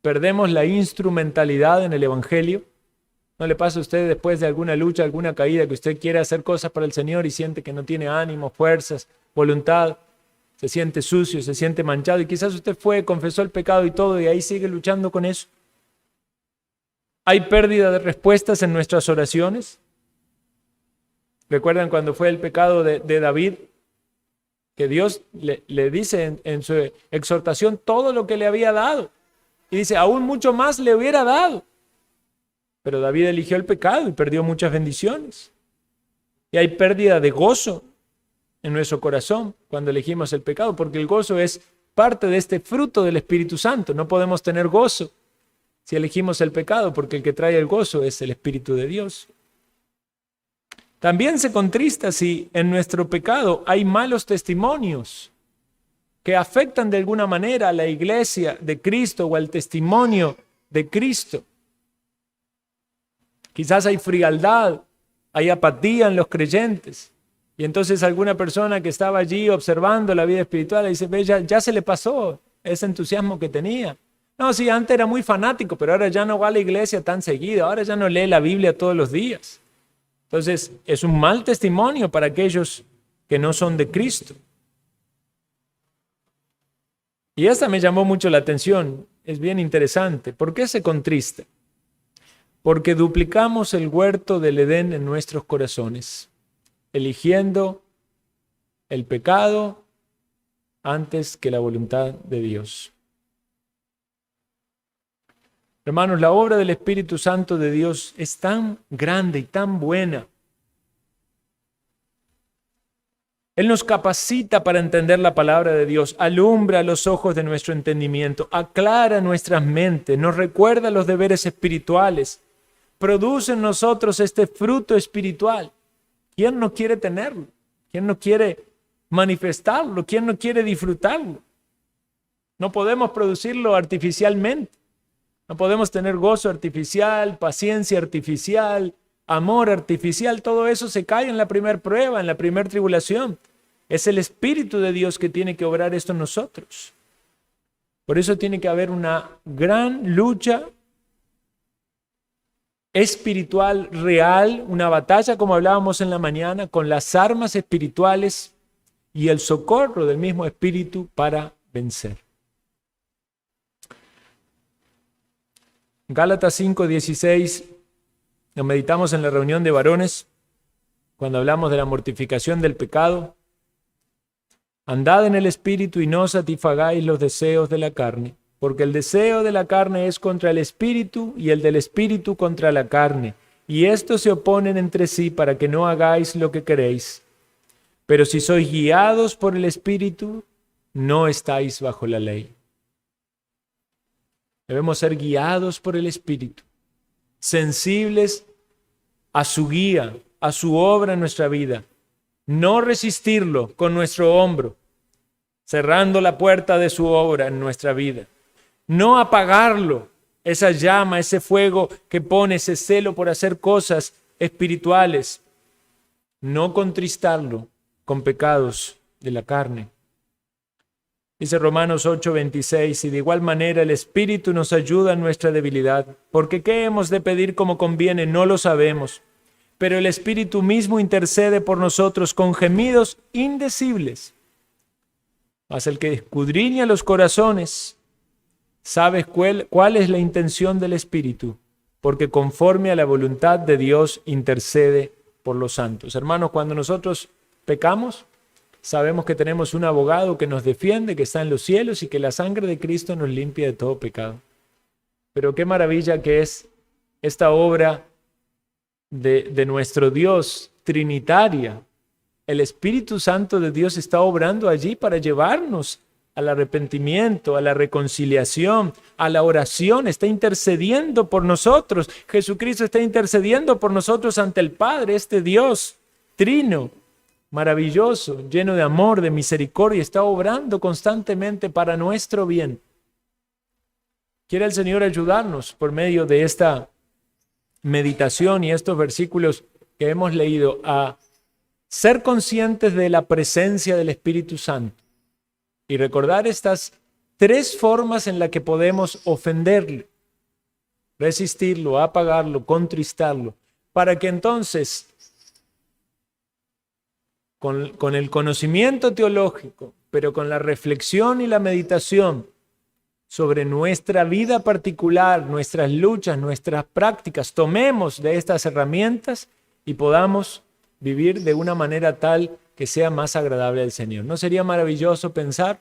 Perdemos la instrumentalidad en el Evangelio. ¿No le pasa a usted después de alguna lucha, alguna caída, que usted quiere hacer cosas para el Señor y siente que no tiene ánimo, fuerzas, voluntad? Se siente sucio, se siente manchado, y quizás usted fue, confesó el pecado y todo, y ahí sigue luchando con eso. ¿Hay pérdida de respuestas en nuestras oraciones? ¿Recuerdan cuando fue el pecado de David? que Dios le dice en su exhortación todo lo que le había dado. Y dice, aún mucho más le hubiera dado. Pero David eligió el pecado y perdió muchas bendiciones. Y hay pérdida de gozo en nuestro corazón cuando elegimos el pecado, porque el gozo es parte de este fruto del Espíritu Santo. No podemos tener gozo si elegimos el pecado, porque el que trae el gozo es el Espíritu de Dios. También se contrista si en nuestro pecado hay malos testimonios que afectan de alguna manera a la iglesia de Cristo o al testimonio de Cristo. Quizás hay frialdad, hay apatía en los creyentes. Y entonces alguna persona que estaba allí observando la vida espiritual le dice, ve, ya se le pasó ese entusiasmo que tenía. No, sí, antes era muy fanático, pero ahora ya no va a la iglesia tan seguido, ahora ya no lee la Biblia todos los días. Entonces, es un mal testimonio para aquellos que no son de Cristo. Y esta me llamó mucho la atención, es bien interesante. ¿Por qué se contrista? Porque duplicamos el huerto del Edén en nuestros corazones, eligiendo el pecado antes que la voluntad de Dios. Hermanos, la obra del Espíritu Santo de Dios es tan grande y tan buena. Él nos capacita para entender la palabra de Dios, alumbra los ojos de nuestro entendimiento, aclara nuestras mentes, nos recuerda los deberes espirituales, produce en nosotros este fruto espiritual. ¿Quién no quiere tenerlo? ¿Quién no quiere manifestarlo? ¿Quién no quiere disfrutarlo? No podemos producirlo artificialmente. No podemos tener gozo artificial, paciencia artificial, amor artificial. Todo eso se cae en la primera prueba, en la primera tribulación. Es el Espíritu de Dios que tiene que obrar esto en nosotros. Por eso tiene que haber una gran lucha espiritual real, una batalla, como hablábamos en la mañana, con las armas espirituales y el socorro del mismo Espíritu para vencer. Gálatas 5:16, lo meditamos en la reunión de varones, cuando hablamos de la mortificación del pecado. Andad en el Espíritu y no satisfagáis los deseos de la carne, porque el deseo de la carne es contra el Espíritu y el del Espíritu contra la carne, y estos se oponen entre sí para que no hagáis lo que queréis. Pero si sois guiados por el Espíritu, no estáis bajo la ley. Debemos ser guiados por el Espíritu, sensibles a su guía, a su obra en nuestra vida. No resistirlo con nuestro hombro, cerrando la puerta de su obra en nuestra vida. No apagarlo, esa llama, ese fuego que pone ese celo por hacer cosas espirituales. No contristarlo con pecados de la carne. Dice Romanos 8:26, y de igual manera el Espíritu nos ayuda en nuestra debilidad, porque qué hemos de pedir como conviene no lo sabemos, pero el Espíritu mismo intercede por nosotros con gemidos indecibles. Mas el que escudriña los corazones sabe cuál es la intención del Espíritu, porque conforme a la voluntad de Dios intercede por los santos. Hermanos, cuando nosotros pecamos, sabemos que tenemos un abogado que nos defiende, que está en los cielos y que la sangre de Cristo nos limpia de todo pecado. Pero qué maravilla que es esta obra de nuestro Dios trinitaria. El Espíritu Santo de Dios está obrando allí para llevarnos al arrepentimiento, a la reconciliación, a la oración. Está intercediendo por nosotros. Jesucristo está intercediendo por nosotros ante el Padre, este Dios trino, maravilloso, lleno de amor, de misericordia, está obrando constantemente para nuestro bien. Quiere el Señor ayudarnos por medio de esta meditación y estos versículos que hemos leído a ser conscientes de la presencia del Espíritu Santo y recordar estas tres formas en las que podemos ofenderle, resistirlo, apagarlo, contristarlo, para que entonces con el conocimiento teológico, pero con la reflexión y la meditación sobre nuestra vida particular, nuestras luchas, nuestras prácticas, tomemos de estas herramientas y podamos vivir de una manera tal que sea más agradable al Señor. ¿No sería maravilloso pensar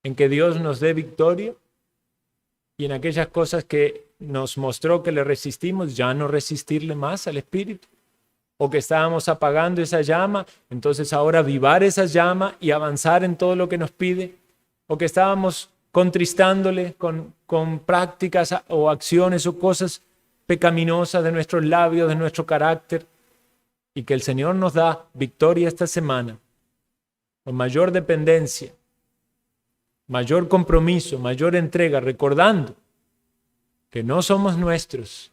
en que Dios nos dé victoria y en aquellas cosas que nos mostró que le resistimos, ya no resistirle más al Espíritu? O que estábamos apagando esa llama, entonces ahora avivar esa llama y avanzar en todo lo que nos pide. O que estábamos contristándole con prácticas o acciones o cosas pecaminosas de nuestros labios, de nuestro carácter, y que el Señor nos da victoria esta semana, con mayor dependencia, mayor compromiso, mayor entrega, recordando que no somos nuestros,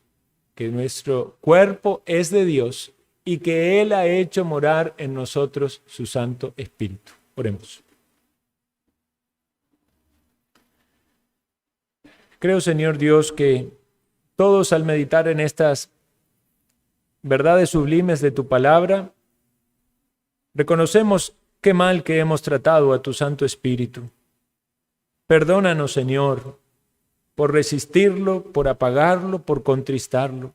que nuestro cuerpo es de Dios y que Él ha hecho morar en nosotros su Santo Espíritu. Oremos. Creo, Señor Dios, que todos al meditar en estas verdades sublimes de tu palabra, reconocemos qué mal que hemos tratado a tu Santo Espíritu. Perdónanos, Señor, por resistirlo, por apagarlo, por contristarlo.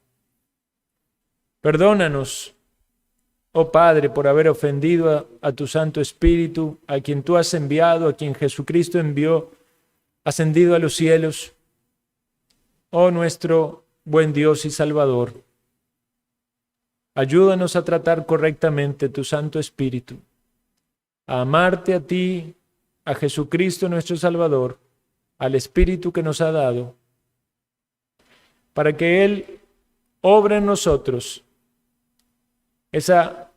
Perdónanos, oh Padre, por haber ofendido a tu Santo Espíritu, a quien tú has enviado, a quien Jesucristo envió, ascendido a los cielos. Oh nuestro buen Dios y Salvador, ayúdanos a tratar correctamente tu Santo Espíritu, a amarte a ti, a Jesucristo nuestro Salvador, al Espíritu que nos ha dado, para que Él obre en nosotros esa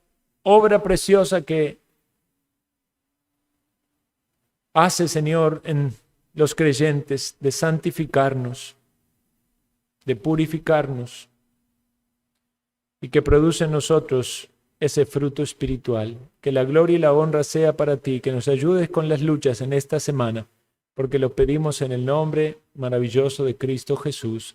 obra preciosa que hace, Señor, en los creyentes de santificarnos, de purificarnos, y que produce en nosotros ese fruto espiritual. Que la gloria y la honra sea para ti, que nos ayudes con las luchas en esta semana, porque lo pedimos en el nombre maravilloso de Cristo Jesús.